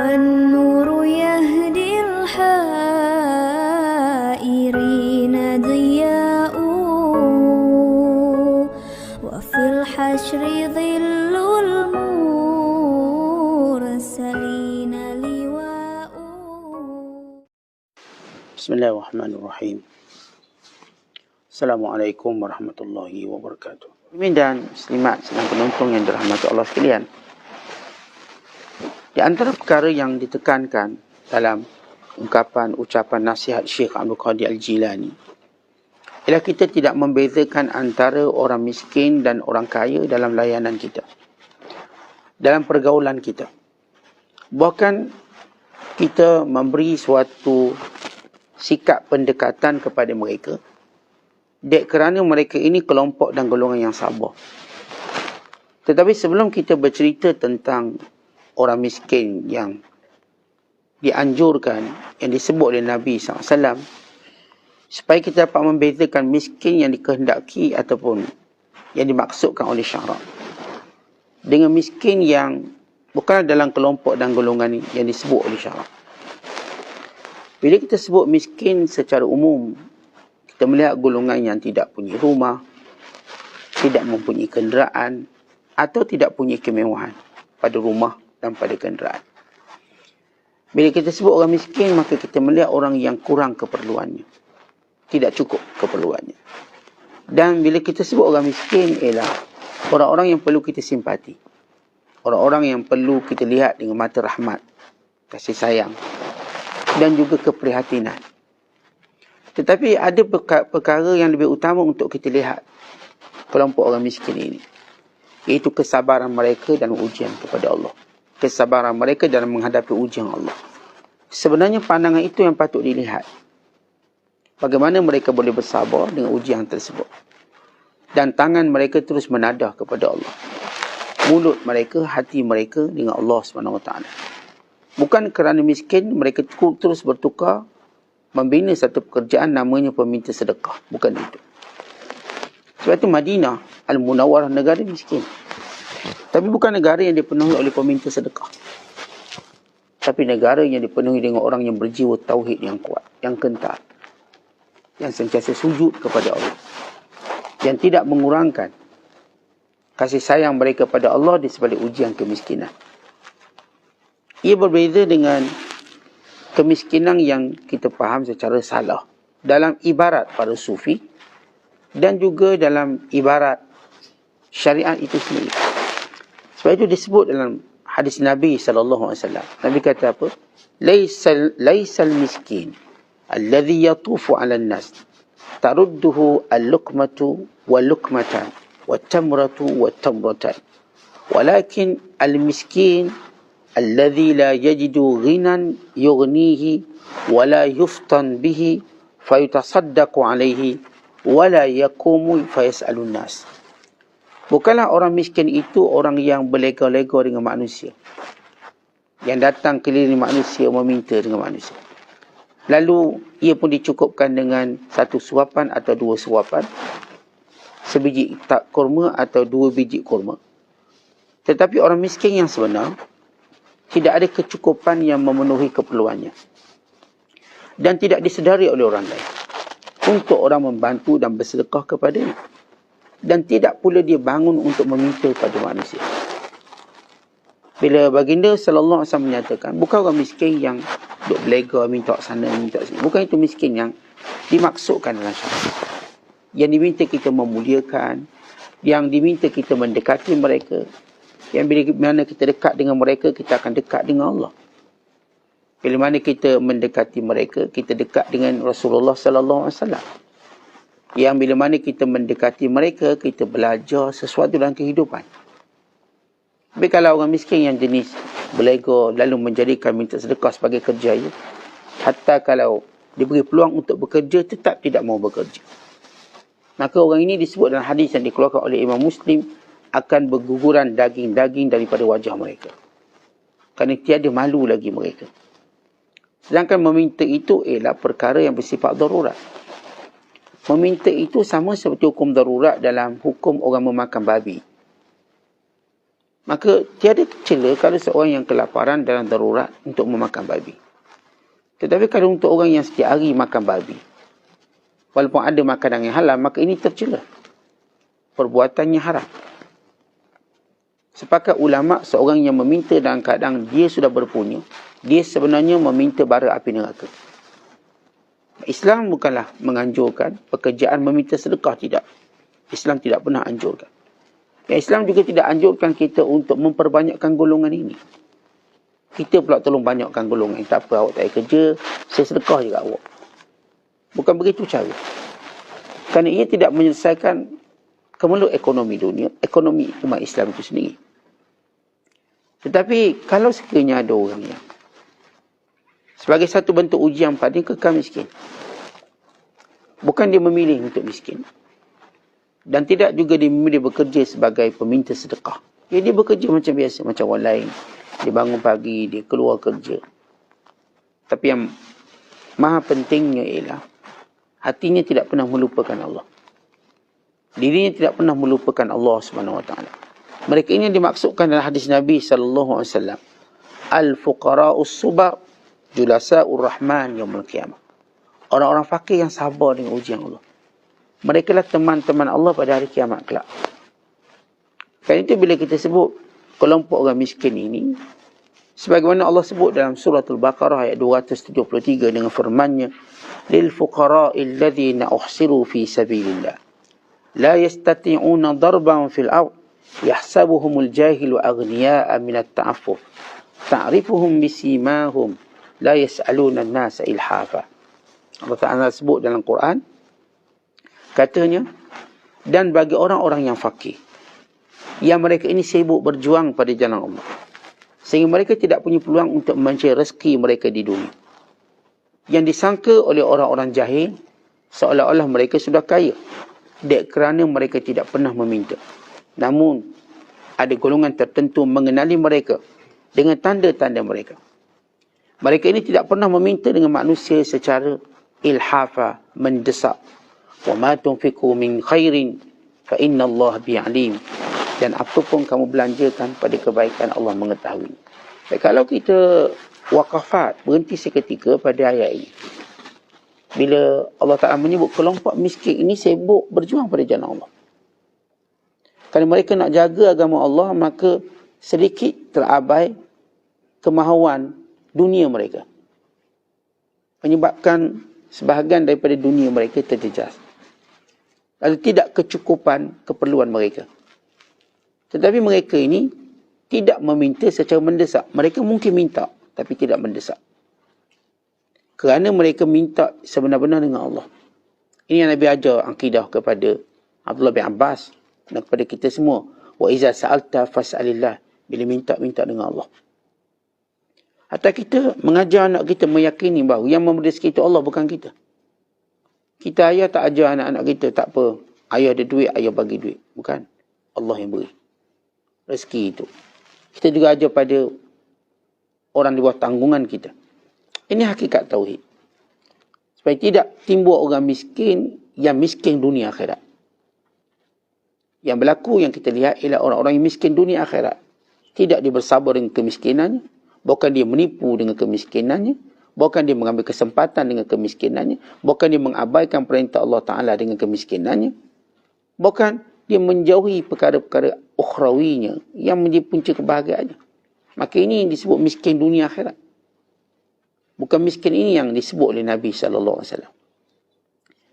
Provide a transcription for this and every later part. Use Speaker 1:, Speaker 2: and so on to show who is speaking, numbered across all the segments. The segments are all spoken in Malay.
Speaker 1: والنور يهدي الحائرين ضياء وفي الحشر ظل المرسلين لواء.
Speaker 2: Bismillahirrahmanirrahim. Assalamualaikum warahmatullahi wabarakatuh. Muslimin dan muslimat sedang penonton yang dirahmati Allah sekalian. Di antara perkara yang ditekankan dalam ucapan nasihat Syekh Abdul Qadir Al-Jilani ialah kita tidak membezakan antara orang miskin dan orang kaya dalam layanan kita, dalam pergaulan kita. Bahkan kita memberi suatu sikap pendekatan kepada mereka kerana mereka ini kelompok dan golongan yang sabar. Tetapi sebelum kita bercerita tentang orang miskin yang dianjurkan, yang disebut oleh Nabi SAW, supaya kita dapat membezakan miskin yang dikehendaki ataupun yang dimaksudkan oleh syarak dengan miskin yang bukan dalam kelompok dan golongan yang disebut oleh syarak. Bila kita sebut miskin secara umum, kita melihat golongan yang tidak punya rumah, tidak mempunyai kenderaan atau tidak punya kemewahan pada rumah dan pada kenderaan. Bila kita sebut orang miskin, maka kita melihat orang yang kurang keperluannya, tidak cukup keperluannya. Dan bila kita sebut orang miskin, ialah orang-orang yang perlu kita simpati, orang-orang yang perlu kita lihat dengan mata rahmat, kasih sayang dan juga keprihatinan. Tetapi ada perkara yang lebih utama untuk kita lihat kelompok orang miskin ini, iaitu kesabaran mereka dalam ujian kepada Allah, kesabaran mereka dalam menghadapi ujian Allah. Sebenarnya pandangan itu yang patut dilihat. Bagaimana mereka boleh bersabar dengan ujian tersebut. Dan tangan mereka terus menadah kepada Allah. Mulut mereka, hati mereka dengan Allah SWT. Bukan kerana miskin, mereka terus bertukar membina satu pekerjaan namanya peminta sedekah. Bukan itu. Sebab itu Madinah Al-Munawwarah negara miskin. Tapi bukan negara yang dipenuhi oleh peminta sedekah. Tapi negara yang dipenuhi dengan orang yang berjiwa tauhid yang kuat, yang kental, yang sentiasa sujud kepada Allah, yang tidak mengurangkan kasih sayang mereka pada Allah di sebalik ujian kemiskinan. Ia berbeza dengan kemiskinan yang kita faham secara salah dalam ibarat para sufi dan juga dalam ibarat syariat itu sendiri. Sebab itu disebut dalam hadis Nabi SAW. Nabi kata apa? Laisal miskin alladhi yatufu 'ala an-nas tarudduhu al-luqmatu wal-luqmatan wat-tamratu wat-tamratan. Walakin al-miskin alladhi la yajidu ghinan yughnihi wa la yuftan bihi fayutasaddaqu alayhi wa la yaqumu fayas'alun nas. Bukanlah orang miskin itu orang yang berlega-lega dengan manusia, yang datang keliling manusia meminta dengan manusia. Lalu ia pun dicukupkan dengan satu suapan atau dua suapan, sebiji tak kurma atau dua biji kurma. Tetapi orang miskin yang sebenar tidak ada kecukupan yang memenuhi keperluannya dan tidak disedari oleh orang lain untuk orang membantu dan bersedekah kepadanya. Dan tidak pula dia bangun untuk meminta pada manusia. Bila baginda sallallahu alaihi wasallam menyatakan, bukan orang miskin yang duk belega, minta sana, minta sini. Bukan itu miskin yang dimaksudkan dalam syariat. Yang diminta kita memuliakan, yang diminta kita mendekati mereka, yang bila mana kita dekat dengan mereka, kita akan dekat dengan Allah. Bila mana kita mendekati mereka, kita dekat dengan Rasulullah sallallahu alaihi wasallam. Yang bila mana kita mendekati mereka, kita belajar sesuatu dalam kehidupan. Tapi kalau orang miskin yang jenis belega lalu menjadikan minta sedekah sebagai kerja, hatta kalau diberi peluang untuk bekerja, tetap tidak mau bekerja. Maka orang ini disebut dalam hadis yang dikeluarkan oleh Imam Muslim, akan berguguran daging-daging daripada wajah mereka. Kerana tiada malu lagi mereka. Sedangkan meminta itu ialah perkara yang bersifat darurat. Meminta itu sama seperti hukum darurat dalam hukum orang memakan babi. Maka tiada cela kalau seorang yang kelaparan dalam darurat untuk memakan babi. Tetapi kalau untuk orang yang setiap hari makan babi, walaupun ada makanan yang halal, maka ini tercela. Perbuatannya haram. Sepakat ulama, seorang yang meminta dalam keadaan dia sudah berpunya, dia sebenarnya meminta bara api neraka. Islam bukanlah menganjurkan pekerjaan meminta sedekah, tidak. Islam tidak pernah anjurkan. Islam juga tidak anjurkan kita untuk memperbanyakkan golongan ini. Kita pula tolong banyakkan golongan. Tak apa, awak tak ada kerja, saya sedekah juga awak. Bukan begitu cara. Kerana ia tidak menyelesaikan kemeluk ekonomi dunia, ekonomi umat Islam itu sendiri. Tetapi kalau sekiranya ada orang yang sebagai satu bentuk ujian pada kekal miskin, bukan dia memilih untuk miskin, dan tidak juga dia memilih bekerja sebagai peminta sedekah. Dia bekerja macam biasa, macam orang lain. Dia bangun pagi, dia keluar kerja. Tapi yang maha pentingnya ialah hatinya tidak pernah melupakan Allah. Dirinya tidak pernah melupakan Allah SWT. Mereka ini dimaksudkan dalam hadis Nabi SAW. Al-fuqara'us subar julasa'ur rahman yaumul qiyamah. Orang-orang fakir yang sabar dengan ujian Allah. Mereka lah teman-teman Allah pada hari kiamat kelak. Kerana itu bila kita sebut kelompok orang miskin ini, sebagaimana Allah sebut dalam surah Al-Baqarah ayat 273 dengan firman-Nya, lil fuqara'il ladzina uhsiru fi sabilillah la yastati'una darban fil ard yahsabuhumul jahilu aghniya'a minat ta'affuf ta'rifuhum bisimahum la yas'aluna an-nasa ilhafa. Allah Ta'ala sebut dalam Quran, katanya, dan bagi orang-orang yang fakir, yang mereka ini sibuk berjuang pada jalan Allah, sehingga mereka tidak punya peluang untuk mencari rezeki mereka di dunia, yang disangka oleh orang-orang jahil seolah-olah mereka sudah kaya, dek kerana mereka tidak pernah meminta. Namun ada golongan tertentu mengenali mereka dengan tanda-tanda mereka. Mereka ini tidak pernah meminta dengan manusia secara ilhafa, mendesak. Wa ma tunfiqu min khairin fa inna Allah bi'alim. Dan apa pun kamu belanjakan pada kebaikan, Allah mengetahui. Baik, kalau kita wakafat, berhenti seketika pada ayat ini. Bila Allah Ta'ala menyebut kelompok miskin ini sibuk berjuang pada jalan Allah. Kalau mereka nak jaga agama Allah, maka sedikit terabai kemahuan dunia mereka. Menyebabkan sebahagian daripada dunia mereka terjejas. Lalu tidak kecukupan keperluan mereka. Tetapi mereka ini tidak meminta secara mendesak. Mereka mungkin minta, tapi tidak mendesak. Kerana mereka minta sebenar-benar dengan Allah. Ini yang Nabi ajar akidah kepada Abdullah bin Abbas dan kepada kita semua. Wa iza sa'alta fas'alillah. Bila minta dengan Allah. Hatta kita mengajar anak kita meyakini bahawa yang memberi rezeki itu Allah, bukan kita. Kita ayah tak ajar anak-anak kita, tak apa. Ayah ada duit, ayah bagi duit. Bukan. Allah yang beri rezeki itu. Kita juga ajar pada orang di bawah tanggungan kita. Ini hakikat tauhid. Supaya tidak timbul orang miskin yang miskin dunia akhirat. Yang berlaku yang kita lihat ialah orang-orang yang miskin dunia akhirat. Tidak dia bersabar dengan kemiskinannya. Bukan dia menipu dengan kemiskinannya. Bukan dia mengambil kesempatan dengan kemiskinannya. Bukan dia mengabaikan perintah Allah Ta'ala dengan kemiskinannya. Bukan dia menjauhi perkara-perkara ukhrawinya yang menjadi punca kebahagiaannya. Maka ini disebut miskin dunia akhirat. Bukan miskin ini yang disebut oleh Nabi SAW.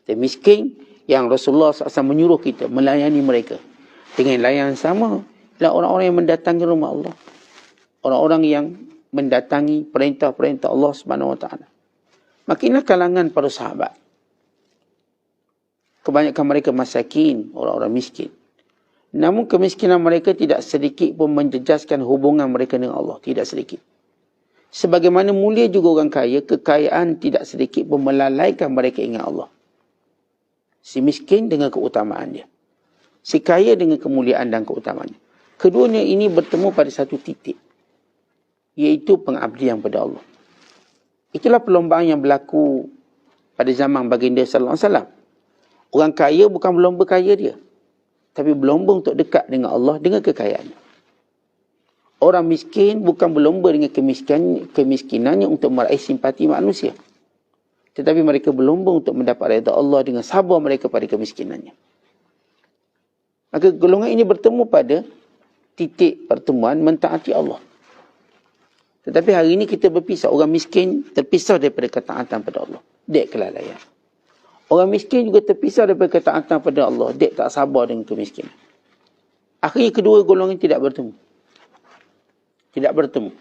Speaker 2: Dan miskin yang Rasulullah SAW menyuruh kita melayani mereka dengan layanan sama adalah orang-orang yang mendatangi rumah Allah. Orang-orang yang mendatangi perintah-perintah Allah SWT. Maka inilah kalangan para sahabat. Kebanyakan mereka masakin, orang-orang miskin. Namun kemiskinan mereka tidak sedikit pun menjejaskan hubungan mereka dengan Allah. Tidak sedikit. Sebagaimana mulia juga orang kaya, kekayaan tidak sedikit pun melalaikan mereka ingat Allah. Si miskin dengan keutamaan dia. Si kaya dengan kemuliaan dan keutamaannya. Keduanya ini bertemu pada satu titik. Iaitu pengabdian pada Allah. Itulah perlombaan yang berlaku pada zaman baginda sallallahu alaihi wasallam. Orang kaya bukan berlomba kaya dia. Tapi berlomba untuk dekat dengan Allah dengan kekayaannya. orang miskin bukan berlomba dengan kemiskinannya untuk meraih simpati manusia. Tetapi mereka berlomba untuk mendapat redha Allah dengan sabar mereka pada kemiskinannya. Maka golongan ini bertemu pada titik pertemuan mentaati Allah. Tetapi hari ini kita berpisah. Orang miskin terpisah daripada ketaatan pada Allah. Dek kelalaian. Orang miskin juga terpisah daripada ketaatan pada Allah. Dek tak sabar dengan kemiskinan. Akhirnya kedua golongan tidak bertemu. Tidak bertemu.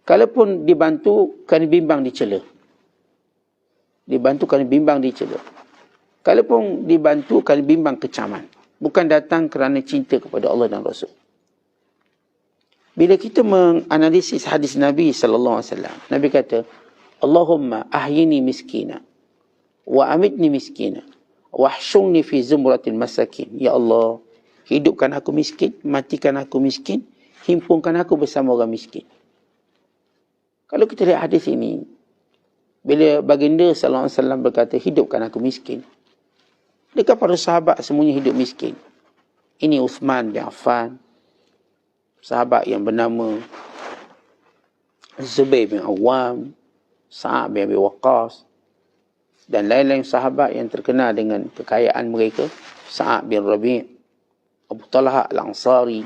Speaker 2: Kalaupun dibantu, kerana bimbang dicela. Dibantu kerana bimbang dicela. Kalaupun dibantu kerana bimbang kecaman. Bukan datang kerana cinta kepada Allah dan Rasul. Bila kita menganalisis hadis Nabi SAW, Nabi kata, Allahumma ahyini miskina, wa amitni miskina, wa ahsyungni fi zumratil masakin. Ya Allah, hidupkan aku miskin, matikan aku miskin, himpunkan aku bersama orang miskin. Kalau kita lihat hadis ini, bila baginda SAW berkata, hidupkan aku miskin, dekat para sahabat semuanya hidup miskin. Ini Uthman bin Affan, sahabat yang bernama Zubair bin Awam, Sa'ad bin Abi Waqqas, dan lain-lain sahabat yang terkenal dengan kekayaan mereka, Sa'ad bin Rabi', Abu Talha Al-Ansari.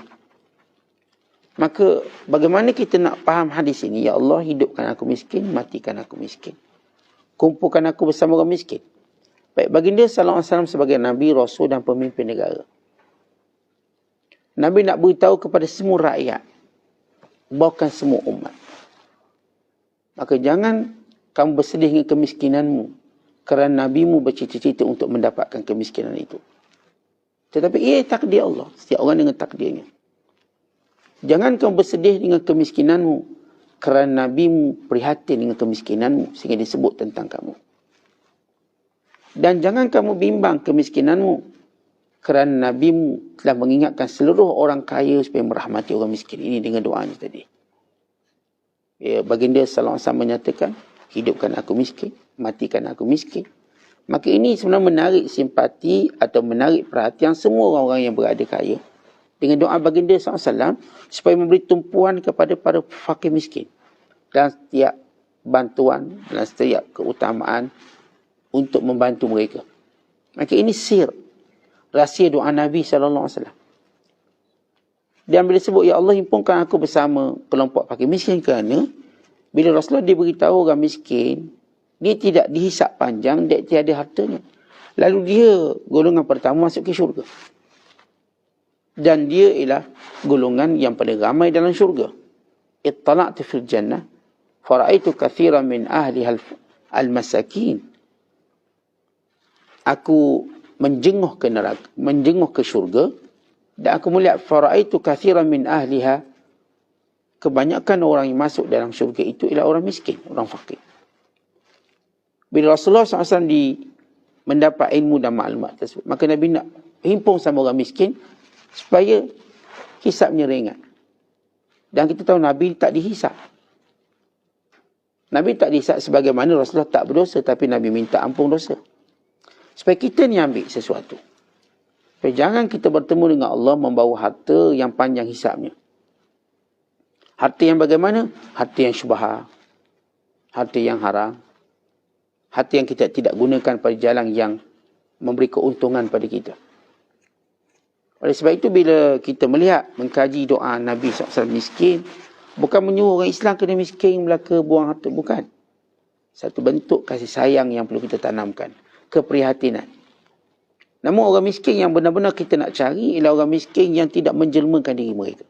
Speaker 2: Maka bagaimana kita nak faham hadis ini? Ya Allah, hidupkan aku miskin, matikan aku miskin, kumpulkan aku bersama orang miskin. Baik, baginda SAW sebagai Nabi, Rasul dan pemimpin negara. Nabi nak beritahu kepada semua rakyat, bahkan semua umat. Maka jangan kamu bersedih dengan kemiskinanmu, kerana Nabimu bercita-cita untuk mendapatkan kemiskinan itu. Tetapi ia takdir Allah, setiap orang dengan takdirnya. Jangan kamu bersedih dengan kemiskinanmu, kerana Nabimu prihatin dengan kemiskinanmu, sehingga disebut tentang kamu. Dan jangan kamu bimbang kemiskinanmu, kerana Nabimu telah mengingatkan seluruh orang kaya supaya merahmati orang miskin. Ini dengan doanya tadi. Ya, baginda SAW menyatakan, hidupkan aku miskin, matikan aku miskin. Maka ini sebenarnya menarik simpati atau menarik perhatian semua orang-orang yang berada kaya. Dengan doa baginda SAW, supaya memberi tumpuan kepada para fakir miskin. Dan setiap bantuan, dan setiap keutamaan untuk membantu mereka. Maka ini sir, rahsia doa Nabi SAW. Dan bila sebut, ya Allah, himpunkan aku bersama kelompok fakir miskin, kerana bila Rasulullah diberitahu orang miskin, dia tidak dihisap panjang, dia tiada hartanya. Lalu dia golongan pertama masuk ke syurga. Dan dia ialah golongan yang paling ramai dalam syurga. Ittala'tu fil jannah, fara'aitu kathiran min ahli al-masakin. Aku menjenguk ke neraka, menjenguk ke syurga, dan aku melihat fara'aitu kathiran min ahliha, kebanyakan orang yang masuk dalam syurga itu ialah orang miskin, orang fakir. Bila Rasulullah SAW mendapat ilmu dan maklumat tersebut, maka Nabi nak himpun sama orang miskin supaya hisapnya ringan. Dan kita tahu Nabi tak dihisap. Nabi tak dihisap sebagaimana Rasulullah tak berdosa, tapi Nabi minta ampun dosa. Supaya kita ni ambil sesuatu. Supaya jangan kita bertemu dengan Allah membawa harta yang panjang hisapnya. Harta yang bagaimana? Harta yang syubhah. Harta yang haram. Harta yang kita tidak gunakan pada jalan yang memberi keuntungan pada kita. Oleh sebab itu, bila kita melihat, mengkaji doa Nabi SAW miskin, bukan menyuruh orang Islam kena miskin, belaka, buang harta. Bukan. Satu bentuk kasih sayang yang perlu kita tanamkan. Keprihatinan. Namun orang miskin yang benar-benar kita nak cari ialah orang miskin yang tidak menjelmakan diri mereka.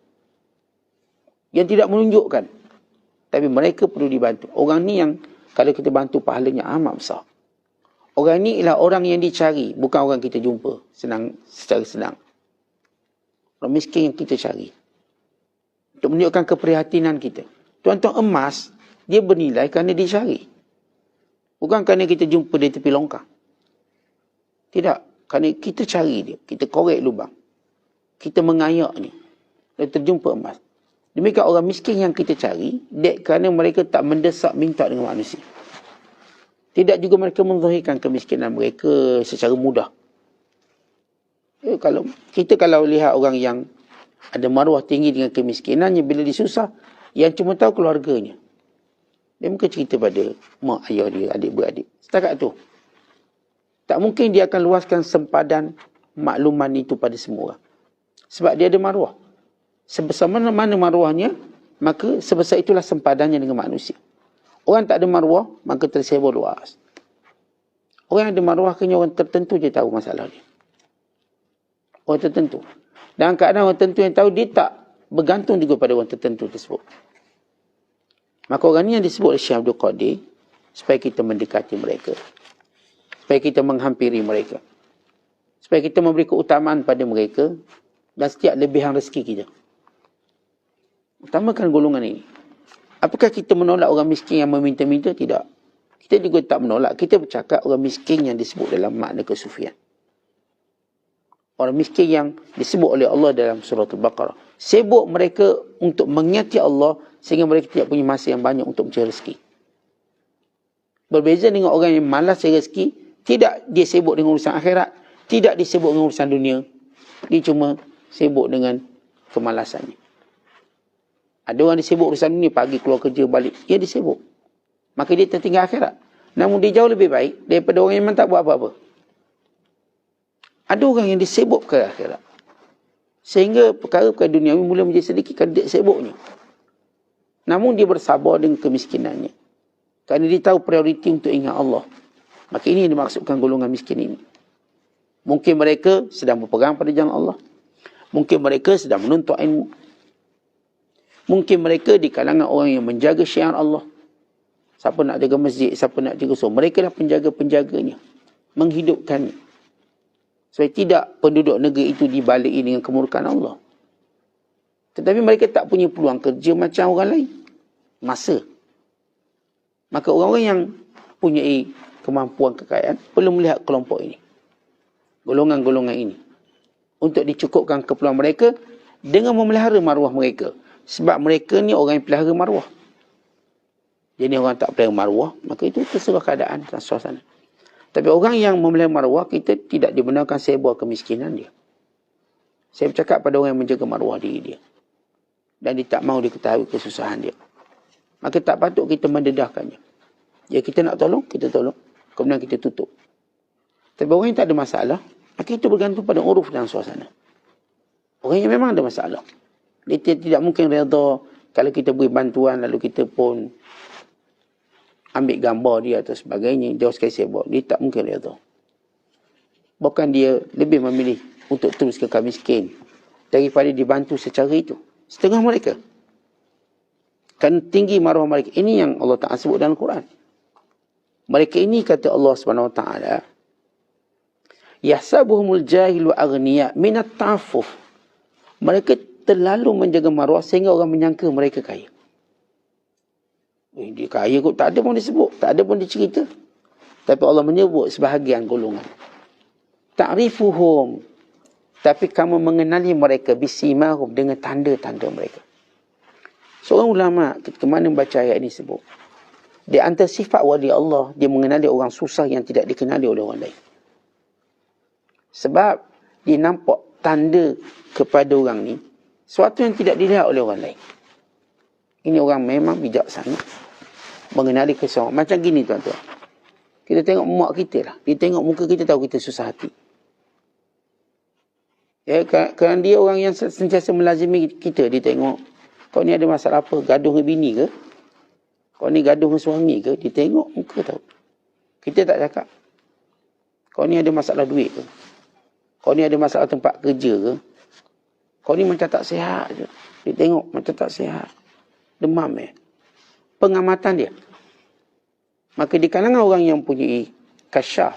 Speaker 2: Yang tidak menunjukkan. Tapi mereka perlu dibantu. Orang ni yang kalau kita bantu pahalanya amat besar. Orang ni ialah orang yang dicari, bukan orang kita jumpa secara senang. Orang miskin yang kita cari. Untuk menunjukkan keprihatinan kita. Tuan-tuan emas, dia bernilai kerana dicari. Bukan kerana kita jumpa di tepi longkang. Tidak. Kerana kita cari dia. Kita korek lubang. Kita mengayak ni. Dan terjumpa emas. Demikian orang miskin yang kita cari, kerana mereka tak mendesak minta dengan manusia. Tidak juga mereka menzahirkan kemiskinan mereka secara mudah. Kalau lihat orang yang Ada maruah tinggi dengan kemiskinannya. Bila dia susah, yang cuma tahu keluarganya. Dia mungkin cerita pada mak ayah dia, adik-beradik. Setakat tu. Tak mungkin dia akan luaskan sempadan makluman itu pada semua orang. Sebab dia ada maruah. Sebesar mana maruahnya, maka sebesar itulah sempadannya dengan manusia. Orang tak ada maruah, maka tersebar luas. Orang yang ada maruah, kena orang tertentu je tahu masalah dia. Orang tertentu. Dan kadang orang tertentu yang tahu, dia tak bergantung juga pada orang tertentu tersebut. Maka orang ni yang disebut oleh Syekh Abdul Qadir, supaya kita mendekati mereka. Supaya kita menghampiri mereka. Supaya kita memberi keutamaan pada mereka, dan setiap lebihan rezeki kita. Utamakan golongan ini. Apakah kita menolak orang miskin yang meminta-minta? Tidak. Kita juga tak menolak. Kita bercakap orang miskin yang disebut dalam makna kesufian. Orang miskin yang disebut oleh Allah dalam surah Al-Baqarah. Sibuk mereka untuk mengingati Allah sehingga mereka tidak punya masa yang banyak untuk mencari rezeki. Berbeza dengan orang yang malas cari rezeki, tidak dia sibuk dengan urusan akhirat, tidak dia sibuk dengan urusan dunia. Dia cuma sibuk dengan kemalasannya. Ada orang dia sibuk urusan dunia, pagi keluar kerja balik, dia sibuk. Maka dia tertinggal akhirat. Namun dia jauh lebih baik daripada orang yang memang tak buat apa-apa. Ada orang yang disibuk ke akhirat. Sehingga perkara-perkara duniawi mula menjadi sedikit kerana dia sibuknya. Namun dia bersabar dengan kemiskinannya. Kerana dia tahu prioriti untuk ingat Allah. Maka ini yang dimaksudkan golongan miskin ini. Mungkin mereka sedang berpegang pada jalan Allah. Mungkin mereka sedang menuntut ilmu. Mungkin mereka di kalangan orang yang menjaga syiar Allah. Siapa nak jaga masjid, siapa nak jaga surau. Mereka dah penjaga-penjaganya. Menghidupkannya. Supaya tidak penduduk negeri itu dibaliki dengan kemurkaan Allah. Tetapi mereka tak punya peluang kerja macam orang lain. Masa. Maka orang-orang yang punya kemampuan kekayaan perlu melihat kelompok ini. Golongan-golongan ini. Untuk dicukupkan keperluan mereka dengan memelihara maruah mereka. Sebab mereka ni orang yang pelihara maruah. Jadi orang tak pelihara maruah, maka itu terserah keadaan dan suasana. Tapi orang yang memelihara maruah, kita tidak dibenarkan sebar kemiskinan dia. Saya bercakap pada orang yang menjaga maruah diri dia. Dan dia tak mahu diketahui kesusahan dia. Maka tak patut kita mendedahkannya. Ya kita nak tolong, kita tolong. Kemudian kita tutup. Tapi orang yang tak ada masalah, maka itu bergantung pada uruf dan suasana. Orang yang memang ada masalah. Dia tidak mungkin redha kalau kita beri bantuan lalu kita pun ambil gambar dia atau sebagainya. Dia sekali sibuk. Dia tak mungkin redha. Bahkan dia lebih memilih untuk terus kekal miskin daripada dibantu secara itu. Setengah mereka. Kan tinggi maruah mereka. Ini yang Allah Ta'ala sebut dalam Quran. Mereka ini kata Allah SWT, yahsabuhumul jahilu aghniya minat ta'afuf. Mereka terlalu menjaga maruah sehingga orang menyangka mereka kaya. Dia kaya kot, tak ada pun disebut, tak ada pun dicerita. Tapi Allah menyebut sebahagian golongan. Ta'rifuhum, tapi kamu mengenali mereka bisimahum, dengan tanda-tanda mereka. Seorang ulama ketika mana membaca ayat ini sebut, di antara sifat wali Allah, dia mengenali orang susah yang tidak dikenali oleh orang lain. Sebab dia nampak tanda kepada orang ni sesuatu yang tidak dilihat oleh orang lain. Ini orang memang bijaksana, mengenali keseorang. Macam gini tuan-tuan. Kita tengok mak kita lah. Dia tengok muka kita, tahu kita susah hati. Ya, kerana dia orang yang sentiasa melazimi kita. Dia tengok, kau ni ada masalah apa? Gaduh dengan bini ke? Kau ni gaduh dengan suami ke? Dia tengok muka tahu. Kita tak cakap. Kau ni ada masalah duit ke? Kau ni ada masalah tempat kerja ke? Kau ni macam tak sihat je. Dia tengok macam tak sihat. Demam pengamatan dia. Maka di kalangan orang yang punya kasyaf,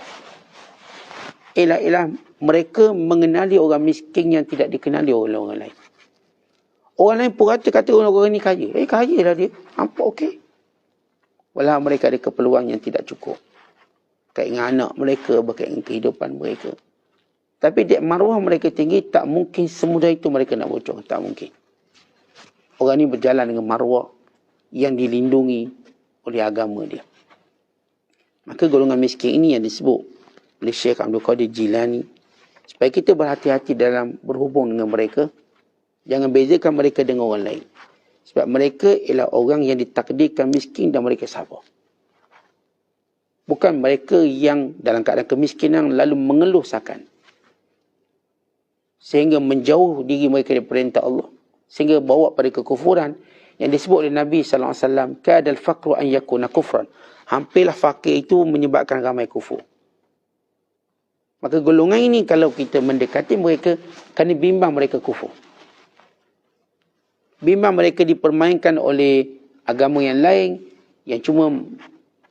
Speaker 2: ialah mereka mengenali orang miskin yang tidak dikenali oleh orang lain. Orang lain pun kata orang ni kaya. Kaya lah dia. Nampak okey. Walau mereka ada keperluan yang tidak cukup. Berkait dengan anak mereka, berkait dengan kehidupan mereka. Tapi dek maruah mereka tinggi, tak mungkin semudah itu mereka nak bocor. Tak mungkin. Orang ni berjalan dengan maruah yang dilindungi oleh agama dia. Maka golongan miskin ini yang disebut oleh Syekh Abdul Qadir Jilani. Supaya kita berhati-hati dalam berhubung dengan mereka. Jangan bezakan mereka dengan orang lain. Sebab mereka ialah orang yang ditakdirkan miskin dan mereka sabar. Bukan mereka yang dalam keadaan kemiskinan lalu mengeluh sakan, sehingga menjauh diri mereka dari perintah Allah, sehingga bawa pada kekufuran yang disebut oleh Nabi SAW, kadal faqru an yakuna kufran. Hampirlah fakir itu menyebabkan ramai kufur. Maka golongan ini kalau kita mendekati mereka, kerana bimbang mereka kufur. Bimbang mereka dipermainkan oleh agama yang lain, yang cuma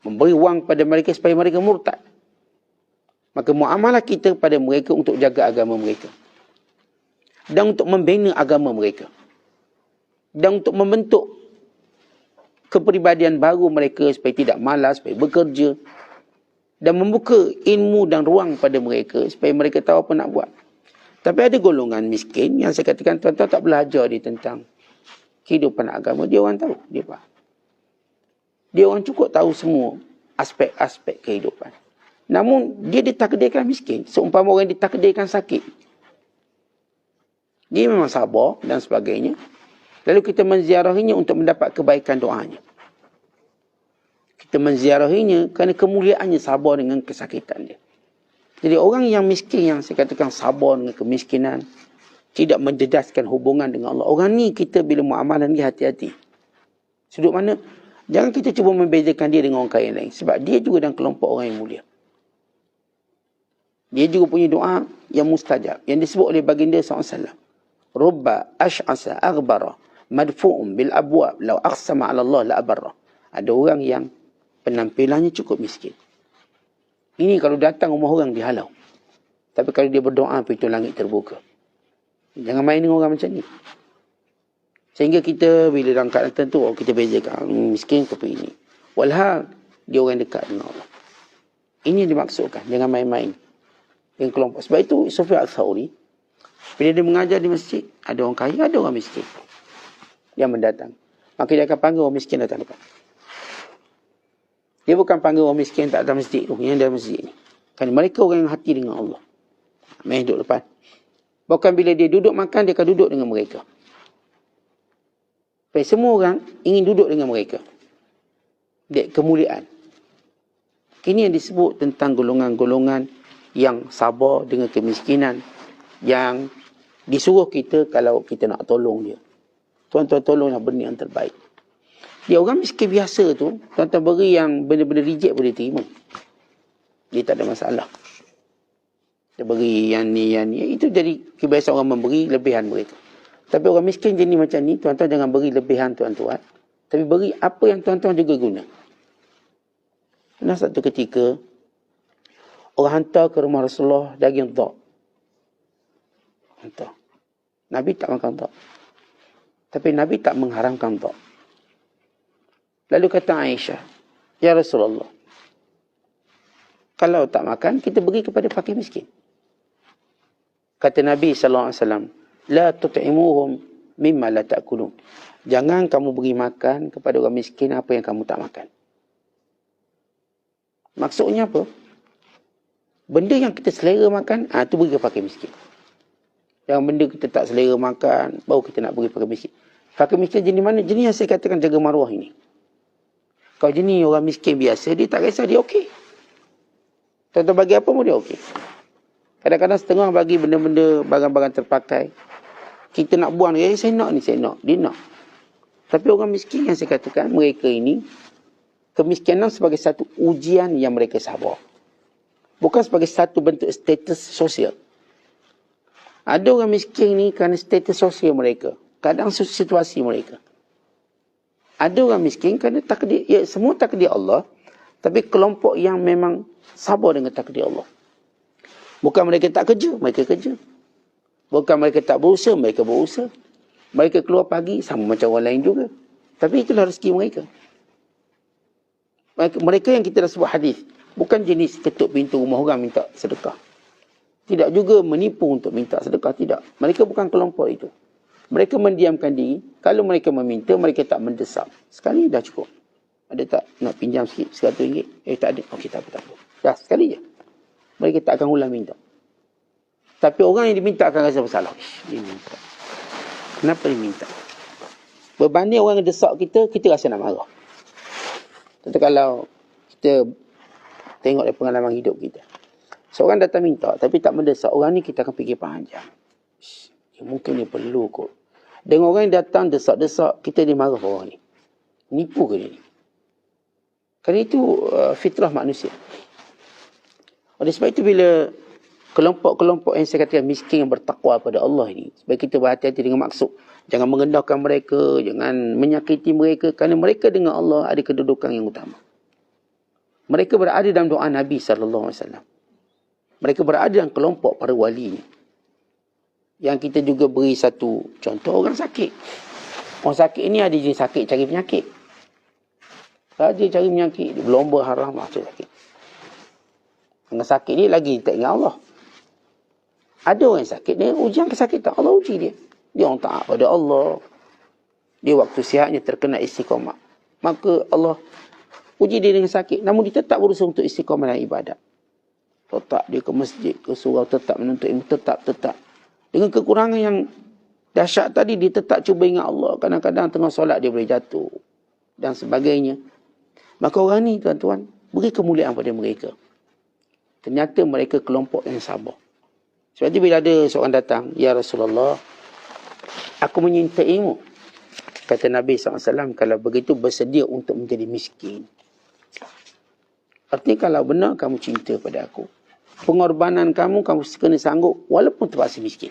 Speaker 2: memberi wang pada mereka supaya mereka murtad. Maka muamalah kita pada mereka untuk jaga agama mereka. Dan untuk membina agama mereka. Dan untuk membentuk kepribadian baru mereka supaya tidak malas, supaya bekerja. Dan membuka ilmu dan ruang pada mereka supaya mereka tahu apa nak buat. Tapi ada golongan miskin yang saya katakan tuan-tuan tak belajar dia tentang kehidupan agama. Dia orang tahu, dia faham. Dia orang cukup tahu semua aspek-aspek kehidupan. Namun dia ditakdirkan miskin. Seumpama orang ditakdirkan sakit. Dia memang sabar dan sebagainya. Lalu kita menziarahinya untuk mendapat kebaikan doanya. Kita menziarahinya kerana kemuliaannya sabar dengan kesakitan dia. Jadi orang yang miskin, yang saya katakan sabar dengan kemiskinan, tidak mendedaskan hubungan dengan Allah. Orang ni kita bila muamalah ni hati-hati. Sudut mana? Jangan kita cuba membezakan dia dengan orang kaya lain. Sebab dia juga dalam kelompok orang yang mulia. Dia juga punya doa yang mustajab. Yang disebut oleh baginda SAW. Rubba ash'asa aghbara madfu'un bil abwab law aqsama ala Allah la abarra. Ada orang yang penampilannya cukup miskin. Ini kalau datang rumah orang dihalau. Tapi kalau dia berdoa, pintu langit terbuka. Jangan main dengan orang macam ni. Sehingga kita bila dalam keadaan tertentu, kita bezakan miskin ke ini. Walhal dia orang dekat dengan Allah. Ini yang dimaksudkan. Jangan main-main dengan kelompok. Sebab itu Sufyan Ats-Tsauri, bila dia mengajar di masjid, ada orang kaya, ada orang miskin yang mendatang. Maka dia akan panggil orang miskin datang depan. Dia bukan panggil orang miskin tak datang masjid tu, yang dalam masjid ni. Kerana mereka orang yang hati dengan Allah. Main duduk depan. Bahkan bila dia duduk makan, dia akan duduk dengan mereka. Supaya semua orang ingin duduk dengan mereka. Dia kemuliaan. Ini yang disebut tentang golongan-golongan yang sabar dengan kemiskinan. Yang disuruh kita kalau kita nak tolong dia. Tuan-tuan tolong yang benda yang terbaik. Dia orang miskin biasa tu, tuan-tuan beri yang benda-benda reject boleh terima. Dia tak ada masalah. Dia beri yang ni. Itu jadi kebiasaan orang memberi lebihan mereka. Tapi orang miskin jenis macam ni, tuan-tuan jangan beri lebihan tuan-tuan. Tapi beri apa yang tuan-tuan juga guna. Pernah satu ketika, orang hantar ke rumah Rasulullah daging dhab. Hantar. Nabi tak makan dhab. Tapi Nabi tak mengharamkan dhab. Lalu kata Aisyah, Ya Rasulullah, kalau tak makan, kita beri kepada fakir miskin. Kata Nabi SAW, La tut'imuhum mimma la ta'kulun. Jangan kamu beri makan kepada orang miskin apa yang kamu tak makan. Maksudnya apa? Benda yang kita selera makan, itu beri ke fakir miskin. Yang benda kita tak selera makan, baru kita nak beri fakir miskin. Fakir miskin jenis mana? Jenis yang saya katakan jaga maruah ini. Kalau jenis orang miskin biasa, dia tak kisah, dia okey. Tuan-tuan bagi apa pun dia okey. Kadang-kadang setengah bagi benda-benda, barang-barang terpakai. Kita nak buang, saya nak ni, saya nak. Dia nak. Tapi orang miskin yang saya katakan, mereka ini, kemiskinan sebagai satu ujian yang mereka sabar. Bukan sebagai satu bentuk status sosial. Ada orang miskin ni kerana status sosial mereka. Kadang situasi mereka. Ada orang miskin kerana takdir, ya semua takdir Allah. Tapi kelompok yang memang sabar dengan takdir Allah. Bukan mereka tak kerja, mereka kerja. Bukan mereka tak berusaha, mereka berusaha. Mereka keluar pagi, sama macam orang lain juga. Tapi itulah rezeki mereka. Mereka yang kita dah sebut hadis, bukan jenis ketuk pintu rumah orang minta sedekah. Tidak juga menipu untuk minta sedekah, tidak. Mereka bukan kelompok itu. Mereka mendiamkan diri. Kalau mereka meminta, mereka tak mendesak. Sekali dah cukup. Ada tak nak pinjam sikit, RM100? Tak ada. Okey, tak apa. Dah, sekali je. Mereka tak akan ulang minta. Tapi orang yang diminta akan rasa bersalah. Dia minta. Kenapa dia minta? Berbanding orang yang desak kita, kita rasa nak marah. Tentu kalau kita tengok dari pengalaman hidup kita. Seorang datang minta, tapi tak mendesak. Orang ni kita akan fikir panjang. Mungkin dia perlu kot. Dengan orang yang datang desak-desak, kita dia marah orang ni. Nipu ke dia ni? Kerana itu fitrah manusia. Oleh sebab itu bila kelompok-kelompok yang saya katakan miskin yang bertakwa pada Allah ini, supaya kita berhati-hati dengan maksud. Jangan merendahkan mereka, jangan menyakiti mereka, kerana mereka dengan Allah ada kedudukan yang utama. Mereka berada dalam doa Nabi SAW. Mereka berada dalam kelompok para wali ini. Yang kita juga beri satu contoh orang sakit. Orang sakit ini ada jenis sakit cari penyakit. Ada cari penyakit, dia berlomba haram macam sakit. Dengan sakit ni lagi tak ingat Allah. Ada orang yang sakit, dia ujian kesakitan, Allah uji dia. Dia orang taat pada Allah. Dia waktu sihatnya terkena istiqamah. Maka Allah uji dia dengan sakit. Namun dia tetap berusaha untuk istiqamah dalam ibadat. Tetap dia ke masjid, ke surau, tetap menuntut ilmu, tetap. Dengan kekurangan yang dahsyat tadi, dia tetap cuba ingat Allah. Kadang-kadang tengah solat dia boleh jatuh. Dan sebagainya. Maka orang ni, tuan-tuan, beri kemuliaan pada mereka. Ternyata mereka kelompok yang sabar. Sebab itu bila ada seorang datang, Ya Rasulullah, aku menyintaimu. Kata Nabi SAW, kalau begitu bersedia untuk menjadi miskin. Artinya kalau benar kamu cinta pada aku, pengorbanan kamu kena sanggup walaupun terpaksa miskin.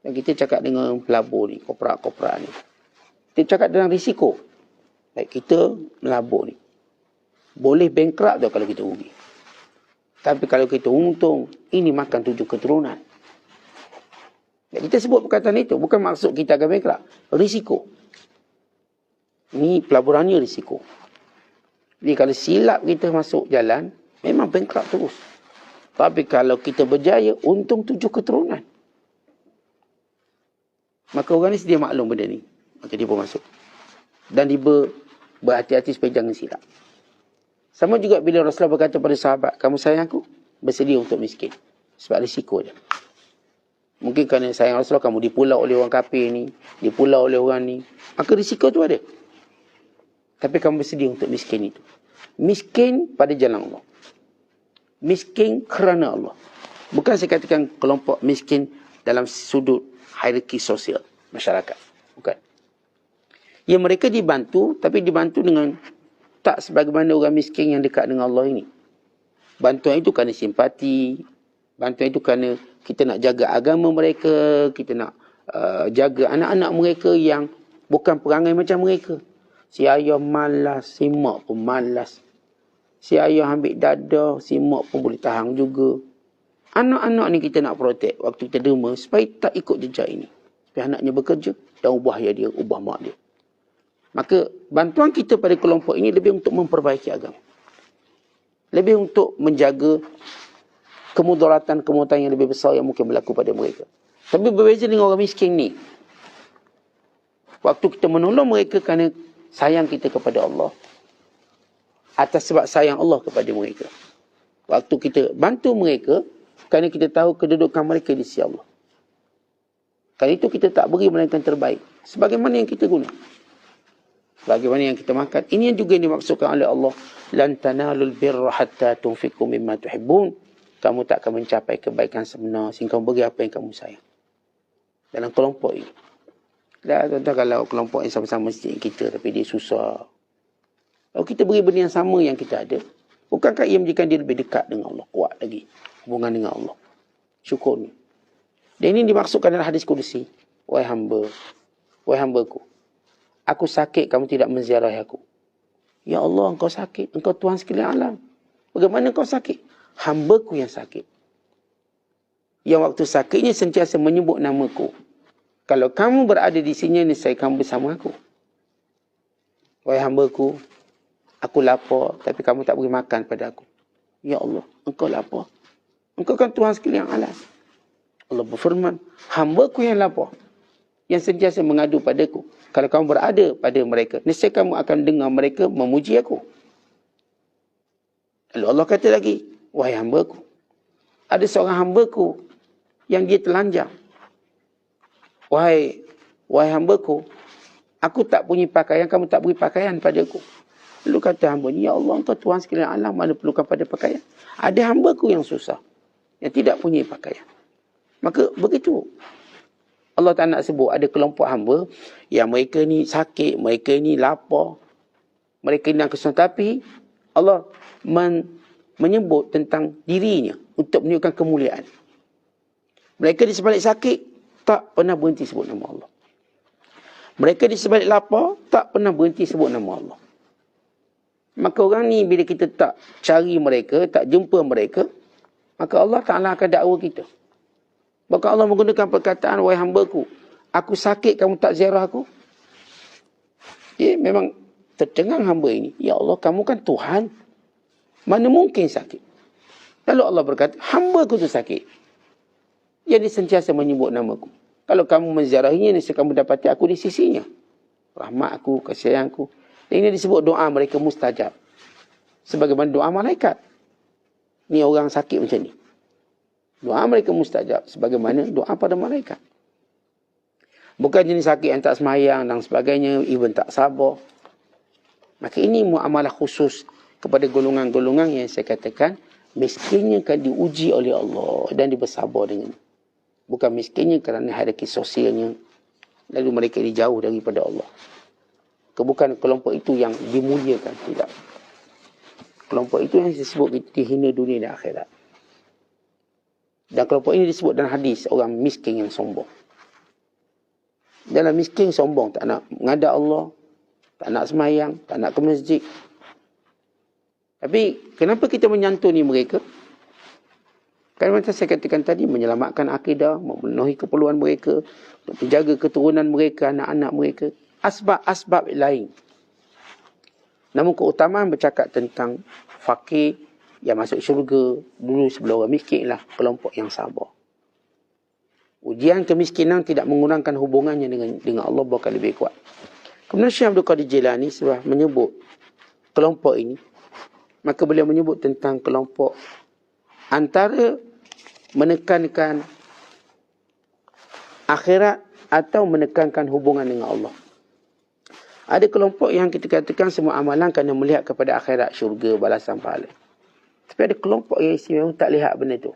Speaker 2: Dan kita cakap dengan pelabur ni, koprak-koprak ni. Kita cakap dengan risiko. Baik kita melabur ni. Boleh bankrupt tu kalau kita rugi. Tapi kalau kita untung, ini makan 7 keturunan. Dan kita sebut perkataan itu, bukan maksud kita akan bankrupt. Risiko. Ini pelaburannya risiko. Jadi kalau silap kita masuk jalan, memang bankrupt terus. Tapi kalau kita berjaya, untung 7 keturunan. Maka orang ni sedia maklum benda ni. Maka dia pun masuk. Dan dia berhati-hati supaya jangan silap. Sama juga bila Rasulullah berkata pada sahabat, kamu sayang aku, bersedia untuk miskin. Sebab risiko dia. Mungkin kerana sayang Rasulullah, kamu dipulau oleh orang kafir ni, dipulau oleh orang ni. Maka risiko tu ada. Tapi kamu bersedia untuk miskin itu. Miskin pada jalan Allah. Miskin kerana Allah. Bukan saya katakan kelompok miskin dalam sudut hierarki sosial masyarakat. Bukan. Ya mereka dibantu, tapi dibantu dengan tak sebagaimana orang miskin yang dekat dengan Allah ini. Bantuan itu kerana simpati. Bantuan itu kerana kita nak jaga agama mereka. Kita nak jaga anak-anak mereka yang bukan perangai macam mereka. Si ayah malas, si mak pun malas. Si ayah ambil dada, si mak pun boleh tahan juga. Anak-anak ni kita nak protect waktu kita derma supaya tak ikut jejak ini. Supaya anaknya bekerja dan ubah ayah dia, ubah mak dia. Maka bantuan kita pada kelompok ini lebih untuk memperbaiki agama. Lebih untuk menjaga kemudaratan-kemudaratan yang lebih besar yang mungkin berlaku pada mereka. Tapi berbeza dengan orang miskin ni. Waktu kita menolong mereka kerana sayang kita kepada Allah. Atas sebab sayang Allah kepada mereka. Waktu kita bantu mereka kerana kita tahu kedudukan mereka di sisi Allah. Kerana itu kita tak beri melainkan terbaik. Sebagaimana yang kita guna. Bagaimana yang kita makan. Ini yang juga yang dimaksudkan oleh Allah. Lan tanalul birra hatta tunfiqu mimma tuhibbun. Kamu tak akan mencapai kebaikan sebenar sehingga kamu beri apa yang kamu sayang. Dalam kelompok ini. Dan tuan-tuan kalau kelompok yang sama-sama masjid kita tapi dia susah. Kalau kita beri benda yang sama yang kita ada. Bukankah ia menjadikan dia lebih dekat dengan Allah. Kuat lagi hubungan dengan Allah. Syukur ni. Dan ini dimaksudkan dalam hadis kudusi. Wahai hamba. Wahai hambaku. Aku sakit, kamu tidak menziarahi aku. Ya Allah, engkau sakit. Engkau Tuhan sekalian alam. Bagaimana engkau sakit? Hambaku yang sakit. Yang waktu sakitnya sentiasa menyebut namaku. Kalau kamu berada di sini, niscaya kamu bersama aku. Wahai hambaku, aku lapar, tapi kamu tak beri makan pada aku. Ya Allah, engkau lapar. Engkau kan Tuhan sekalian alam. Allah berfirman, hambaku yang lapar. Yang sentiasa mengadu padaku. Kalau kamu berada pada mereka, niscaya kamu akan dengar mereka memuji aku. Lalu Allah kata lagi, wahai hambaku, ada seorang hambaku yang dia telanjang. Wahai wahai hambaku, aku tak punya pakaian, kamu tak beri pakaian padaku. Lalu kata hamba ni, ya Allah, engkau Tuhan sekalian alam, mana perlukan pada pakaian. Ada hambaku yang susah, yang tidak punya pakaian. Maka begitu. Allah tak nak sebut ada kelompok hamba yang mereka ni sakit, mereka ni lapar, mereka ni nak kesusahan. Tapi Allah menyebut tentang dirinya untuk menunjukkan kemuliaan. Mereka di sebalik sakit tak pernah berhenti sebut nama Allah. Mereka di sebalik lapar tak pernah berhenti sebut nama Allah. Maka orang ni bila kita tak cari mereka, tak jumpa mereka, maka Allah Ta'ala akan dakwa kita. Bahkan Allah menggunakan perkataan, wahai hambaku, aku sakit kamu tak ziarah aku. Ya, memang tercengang hamba ini. Ya Allah, kamu kan Tuhan. Mana mungkin sakit? Lalu Allah berkata, hambaku tu sakit. Jadi sentiasa menyebut namaku. Kalau kamu menziarahinya, niscaya kamu dapati aku di sisinya. Rahmat aku, kasih sayangku. Dan ini disebut doa mereka mustajab. Sebagaimana doa malaikat. Ni orang sakit macam ni. Doa mereka mustajab. Sebagaimana doa pada malaikat. Bukan jenis sakit yang tak semayang dan sebagainya. Even tak sabar. Maka ini muamalah khusus kepada golongan-golongan yang saya katakan. Miskinnya kan diuji oleh Allah. Dan dia bersabar dengan. Bukan miskinnya kerana hierarki sosialnya. Lalu mereka ini jauh daripada Allah. Bukan kelompok itu yang dimuliakan. Tidak. Kelompok itu yang disebut dihina dunia dan akhirat. Dan kelompok ini disebut dalam hadis orang miskin yang sombong. Dalam miskin sombong, tak nak menghadap Allah, tak nak semayang, tak nak ke masjid. Tapi kenapa kita menyantuni mereka? Kerana macam saya katakan tadi, menyelamatkan akidah, memenuhi keperluan mereka, untuk menjaga keturunan mereka, anak-anak mereka. Asbab-asbab lain. Namun keutamaan bercakap tentang fakir yang masuk syurga dulu sebelum orang miskin lah kelompok yang sabar. Ujian kemiskinan tidak mengurangkan hubungannya dengan Allah, bahkan lebih kuat. Kemudian Syekh Abdul Qadir Jilani setelah menyebut kelompok ini, maka beliau menyebut tentang kelompok antara menekankan akhirat atau menekankan hubungan dengan Allah. Ada kelompok yang kita katakan semua amalan kerana melihat kepada akhirat, syurga, balasan pahala. Tapi ada kelompok yang istimewa tak lihat benda tu.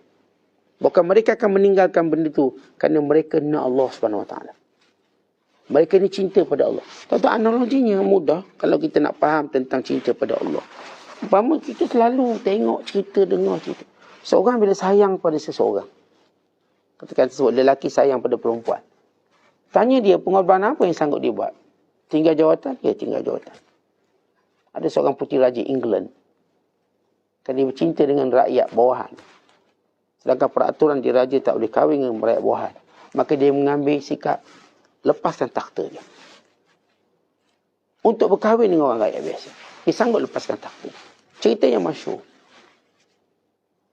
Speaker 2: Bukan mereka akan meninggalkan benda tu kerana mereka nak Allah SWT. Mereka ni cinta pada Allah. Tahu analoginya mudah kalau kita nak faham tentang cinta pada Allah. Umpama kita selalu tengok cerita, dengar cerita. Seorang bila sayang pada seseorang. Katakan sebut lelaki sayang pada perempuan. Tanya dia pengorbanan apa yang sanggup dia buat. Tinggal jawatan? Ya, tinggal jawatan. Ada seorang puteri raja England. Kan dia bercinta dengan rakyat bawahan. Sedangkan peraturan di raja tak boleh kahwin dengan rakyat bawahan. Maka dia mengambil sikap lepaskan takhta dia. Untuk berkahwin dengan orang rakyat biasa. Dia sanggup lepaskan takhta. Cerita yang masyhur.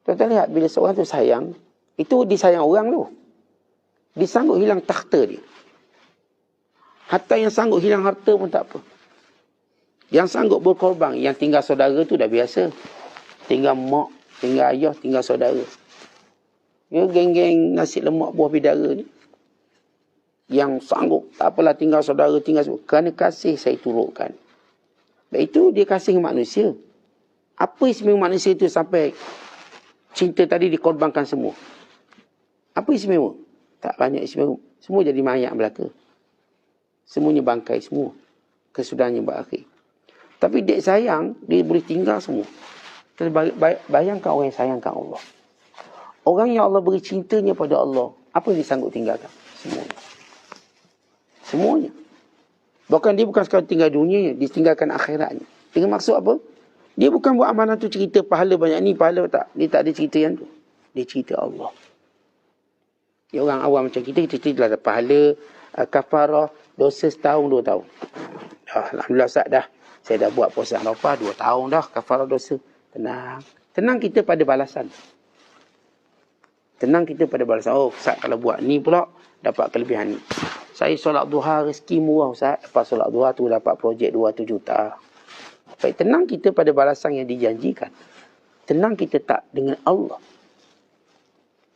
Speaker 2: Tuan-tuan lihat bila seorang tu sayang. Itu disayang orang tu. Dia sanggup hilang takhta dia. Hatta yang sanggup hilang harta pun tak apa. Yang sanggup berkorban, yang tinggal saudara tu dah biasa. Tinggal mak, tinggal ayah, tinggal saudara. Ya, geng-geng nasi lemak buah bidara ni. Yang sanggup, tak apalah tinggal saudara, tinggal semua. Kerana kasih saya turutkan. Dan itu dia kasih manusia. Apa istimewa manusia itu sampai cinta tadi dikorbankan semua? Apa istimewa? Tak banyak istimewa. Semua jadi mayat belaka. Semuanya bangkai semua. Kesudahannya berakhir. Tapi dek sayang, dia boleh tinggal semua. Bayangkan orang yang sayangkan Allah. Orang yang Allah beri cintanya pada Allah. Apa yang dia sanggup tinggalkan? Semuanya. Semuanya. Bahkan dia bukan sekadar tinggal dunia, dia tinggalkan akhiratnya. Dengan maksud apa? Dia bukan buat amalan tu cerita pahala banyak ni, pahala tak. Dia tak ada cerita yang tu. Dia cerita Allah. Ya, orang awam macam kita cerita ada pahala, kafarah, dosa setahun, 2 tahun. Alhamdulillah Ustaz dah. Saya dah buat puasa Arafah 2 tahun dah. Kafarah dosa. Tenang. Tenang kita pada balasan. Tenang kita pada balasan. Oh Ustaz kalau buat ni pula dapat kelebihan ni. Saya solat duha rezeki murah Ustaz. Lepas solat duha tu dapat projek 200 juta. Baik, tenang kita pada balasan yang dijanjikan. Tenang kita tak dengan Allah.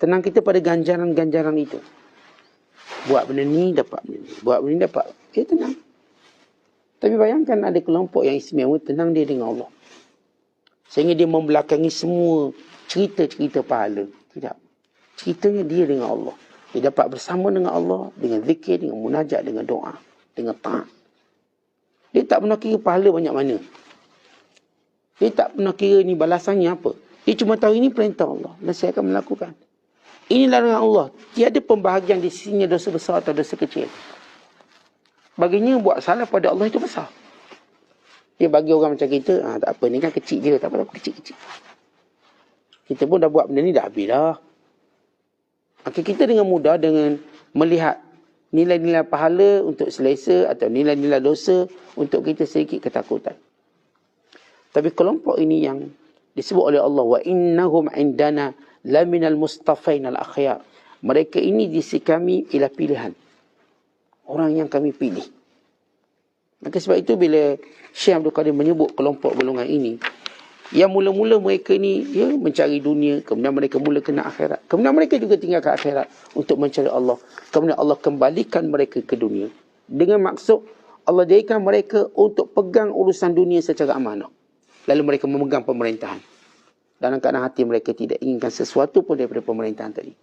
Speaker 2: Tenang kita pada ganjaran-ganjaran itu. Buat benda ni, dapat benda ni. Buat benda ni, dapat. Dia tenang. Tapi bayangkan ada kelompok yang istimewa, tenang dia dengan Allah. Sehingga dia membelakangi semua cerita-cerita pahala. Tidak. Ceritanya dia dengan Allah. Dia dapat bersama dengan Allah, dengan zikir, dengan munajat, dengan doa, dengan taat. Dia tak pernah kira pahala banyak mana. Dia tak pernah kira ni balasannya apa. Dia cuma tahu ini perintah Allah dan saya akan melakukan. Ini larangan Allah. Tiada pembahagian di sisinya dosa besar atau dosa kecil. Baginya buat salah pada Allah itu besar. Dia bagi orang macam kita, tak apa, ni kan kecil je, tak apa, kecil-kecil. Kita pun dah buat benda ni, dah habis dah. Maka kita dengan mudah dengan melihat nilai-nilai pahala untuk selesa atau nilai-nilai dosa untuk kita sedikit ketakutan. Tapi kelompok ini yang disebut oleh Allah, wa innahum indana laminal mustafain al-akhyar. Mereka ini di sisi kami ialah pilihan. Orang yang kami pilih. Maka sebab itu bila Syekh Abdul Qadir menyebut kelompok golongan ini, yang mula-mula mereka ni mencari dunia, kemudian mereka mula kena akhirat. Kemudian mereka juga tinggalkan akhirat untuk mencari Allah. Kemudian Allah kembalikan mereka ke dunia. Dengan maksud Allah jadikan mereka untuk pegang urusan dunia secara amanah. Lalu mereka memegang pemerintahan. Dalam keadaan hati mereka tidak inginkan sesuatu pun daripada pemerintahan tadi.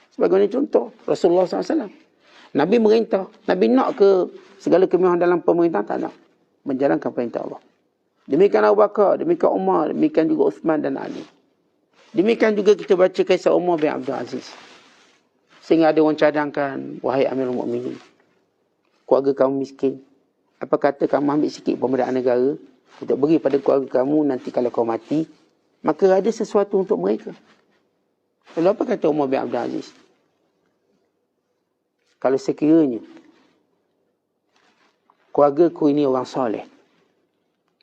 Speaker 2: Sebagai contoh, Rasulullah SAW. Nabi merintah. Nabi nak ke segala kemewahan dalam pemerintahan? Tak nak. Menjalankan perintah Allah. Demikian Abu Bakar, demikian Umar, demikian juga Uthman dan Ali. Demikian juga kita baca kisah Umar bin Abdul Aziz. Sehingga ada orang cadangkan, wahai Amirul Mukminin, keluarga kamu miskin. Apa kata kamu ambil sikit pemberdayaan negara untuk beri pada keluarga kamu, nanti kalau kau mati, maka ada sesuatu untuk mereka. Lalu apa kata Umar bin Abdul Aziz? Kalau sekiranya keluarga ku ini orang soleh,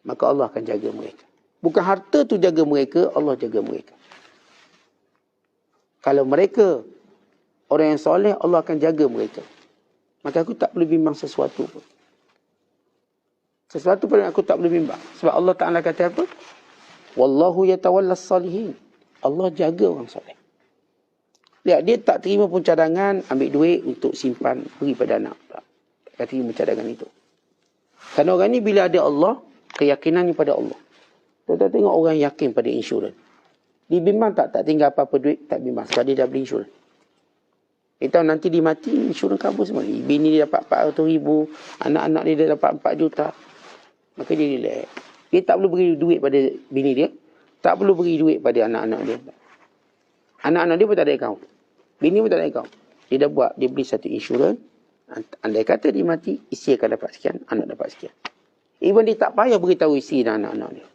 Speaker 2: maka Allah akan jaga mereka. Bukan harta tu jaga mereka, Allah jaga mereka. Kalau mereka orang yang soleh, Allah akan jaga mereka. Maka aku tak perlu bimbang sesuatu pun. Sesuatu pun aku tak perlu bimbang. Sebab Allah Ta'ala kata apa? Wallahu yatawallas salihin. Allah jaga orang soleh. Lihat, dia tak terima pun cadangan, ambil duit untuk simpan, beri pada anak. Tak terima cadangan itu. Kerana orang ni bila ada Allah, keyakinannya pada Allah. Kita tengok orang yakin pada insurans. Dia bimbang tak tinggal apa-apa duit, tak bimbang. Sebab dia dah beli insurans. Dia tahu nanti dia mati, insurans kabur semua. Bini dia dapat 400,000, anak-anak dia dapat 4 juta. Maka dia relax. Dia tak perlu beri duit pada bini dia. Tak perlu beri duit pada anak-anak dia. Anak-anak dia pun tak ada akaun. Bini pun tak ada akaun. Dia dah buat, dia beli satu insurans. Andai kata dia mati, isteri akan dapat sekian, anak dapat sekian. Even dia tak payah beritahu isteri dan anak-anak dia.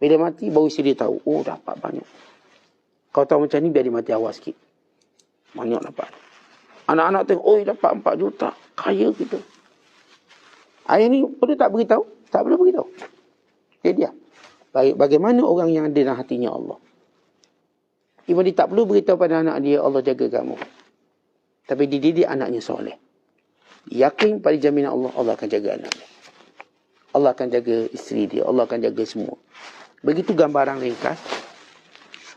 Speaker 2: Bila mati, baru isteri dia tahu. Oh, dapat banyak. Kau tahu macam ni, biar dia mati awal sikit. Banyak dapat. Anak-anak tengok, oh, dapat 4 juta. Kaya kita. Ayah ni perlu tak beritahu? Tak perlu beritahu. Dia diam. Bagaimana orang yang ada dalam hatinya Allah. Even dia tak perlu beritahu pada anak dia, Allah jaga kamu. Tapi dia didik anaknya soleh. Yakin pada jaminan Allah, Allah akan jaga anak dia. Allah akan jaga isteri dia. Allah akan jaga semua. Begitu gambaran ringkas.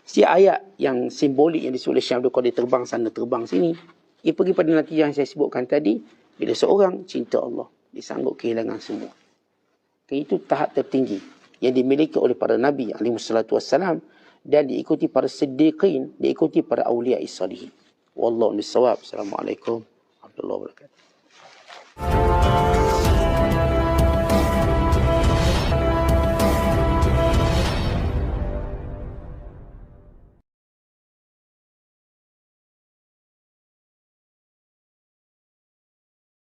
Speaker 2: Si ayat yang simbolik yang disebut oleh Syekh Abdul Qadir terbang sana, terbang sini. Ia pergi pada natijah yang saya sebutkan tadi. Bila seorang cinta Allah, dia sanggup kehilangan semua. Itu tahap tertinggi yang dimiliki oleh para Nabi SAW dan diikuti para siddiqin, diikuti para awliya as-salihin. Wallahu a'lam bishawab. Assalamualaikum warahmatullahi wabarakatuh.